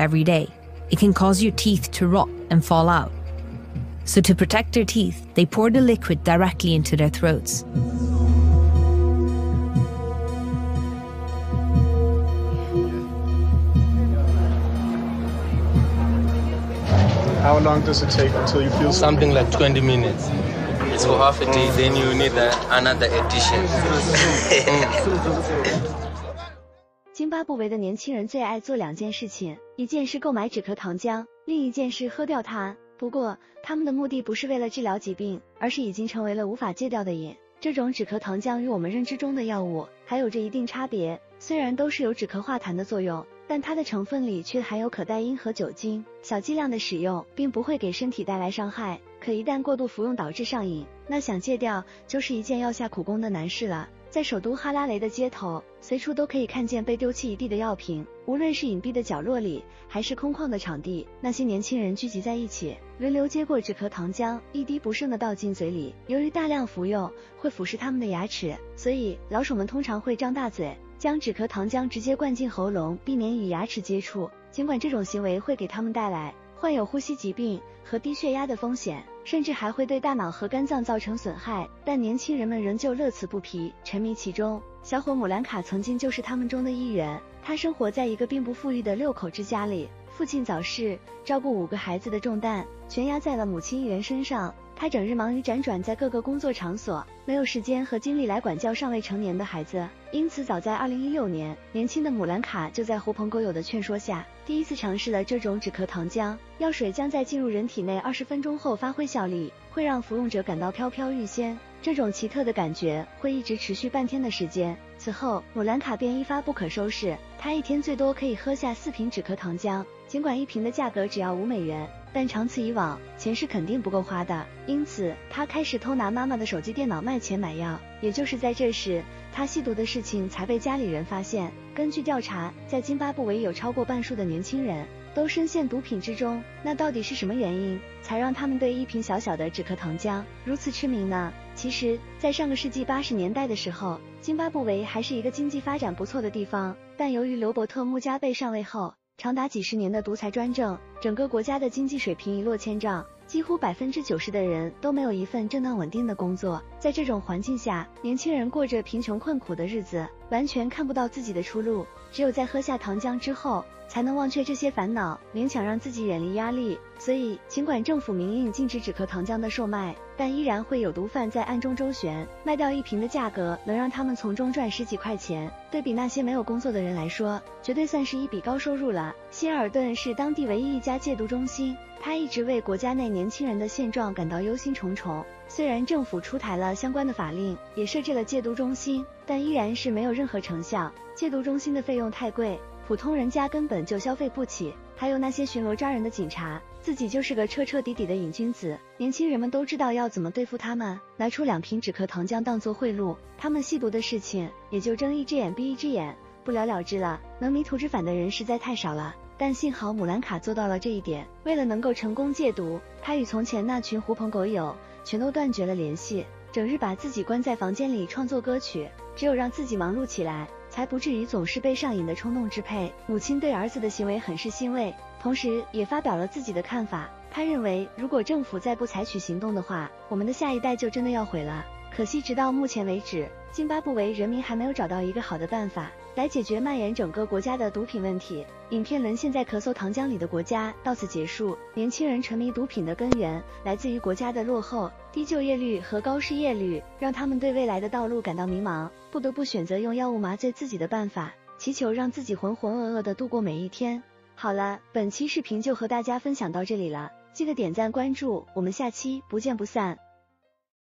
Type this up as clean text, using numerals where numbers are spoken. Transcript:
every day. It can cause your teeth to rot and fall out. So to protect their teeth, they pour the liquid directly into their throats. How long does it take until you feel something like 20 minutes? It's for half a day, then you need another edition. 津巴布韦的年轻人最爱做2件事情，一件是购买止咳糖浆，另一件是喝掉它。不过，他们的目的不是为了治疗疾病，而是已经成为了无法戒掉的瘾。这种止咳糖浆与我们认知中的药物还有着一定差别，虽然都是有止咳化痰的作用，但它的成分里却含有可待因和酒精，小剂量的使用并不会给身体带来伤害，可一旦过度服用导致上瘾，那想戒掉就是一件要下苦功的难事了。在首都哈拉雷的街头，随处都可以看见被丢弃一地的药瓶，无论是隐蔽的角落里，还是空旷的场地，那些年轻人聚集在一起，轮流接过止咳糖浆，一滴不剩的倒进嘴里。由于大量服用会腐蚀他们的牙齿，所以老手们通常会张大嘴，将止咳糖浆直接灌进喉咙，避免与牙齿接触。尽管这种行为会给他们带来患有呼吸疾病和低血压的风险，甚至还会对大脑和肝脏造成损害，但年轻人们仍旧乐此不疲，沉迷其中。小伙姆兰卡曾经就是他们中的一员，他生活在一个并不富裕的6口之家里，父亲早逝，照顾5个孩子的重担全压在了母亲一人身上。他整日忙于辗转在各个工作场所，没有时间和精力来管教尚未成年的孩子。因此早在2016年，年轻的姆兰卡就在狐朋狗友的劝说下，第一次尝试了这种止咳糖浆。药水将在进入人体内20分钟后发挥效力，会让服用者感到飘飘欲仙，这种奇特的感觉会一直持续半天的时间。此后姆兰卡便一发不可收拾，他一天最多可以喝下4瓶止咳糖浆，尽管1瓶的价格只要5美元，但长此以往，钱是肯定不够花的。因此他开始偷拿妈妈的手机电脑卖钱买药，也就是在这时，他吸毒的事情才被家里人发现。根据调查，在津巴布韦有超过半数的年轻人都深陷毒品之中，那到底是什么原因才让他们对1瓶小小的止咳糖浆如此痴迷呢？其实在上个世纪80年代的时候，津巴布韦还是一个经济发展不错的地方，但由于刘伯特·穆加贝上位后长达几十年的独裁专政，整个国家的经济水平一落千丈，几乎90%的人都没有一份正当稳定的工作。在这种环境下，年轻人过着贫穷困苦的日子，完全看不到自己的出路，只有在喝下糖浆之后才能忘却这些烦恼，勉强让自己远离压力。所以尽管政府明令禁止止咳糖浆的售卖，但依然会有毒贩在暗中周旋，卖掉1瓶的价格能让他们从中赚10几块钱，对比那些没有工作的人来说，绝对算是一笔高收入了。希尔顿是当地唯一一家戒毒中心，他一直为国家内年轻人的现状感到忧心忡忡。虽然政府出台了相关的法令，也设置了戒毒中心，但依然是没有任何成效。戒毒中心的费用太贵，普通人家根本就消费不起，还有那些巡逻抓人的警察，自己就是个彻彻底底的瘾君子。年轻人们都知道要怎么对付他们，拿出2瓶止咳糖浆当作贿赂，他们吸毒的事情也就睁一只眼闭一只眼，不了了之了。能迷途知返的人实在太少了，但幸好姆兰卡做到了这一点。为了能够成功戒毒，他与从前那群狐朋狗友全都断绝了联系，整日把自己关在房间里创作歌曲，只有让自己忙碌起来，才不至于总是被上瘾的冲动支配。母亲对儿子的行为很是欣慰，同时也发表了自己的看法。他认为，如果政府再不采取行动的话，我们的下一代就真的要毁了。可惜直到目前为止，津巴布韦人民还没有找到一个好的办法来解决蔓延整个国家的毒品问题。影片沦陷在咳嗽糖浆里的国家到此结束。年轻人沉迷毒品的根源来自于国家的落后、低就业率和高失业率，让他们对未来的道路感到迷茫，不得不选择用药物麻醉自己的办法，祈求让自己浑浑噩噩地度过每一天。好了，本期视频就和大家分享到这里了，记得点赞关注，我们下期不见不散。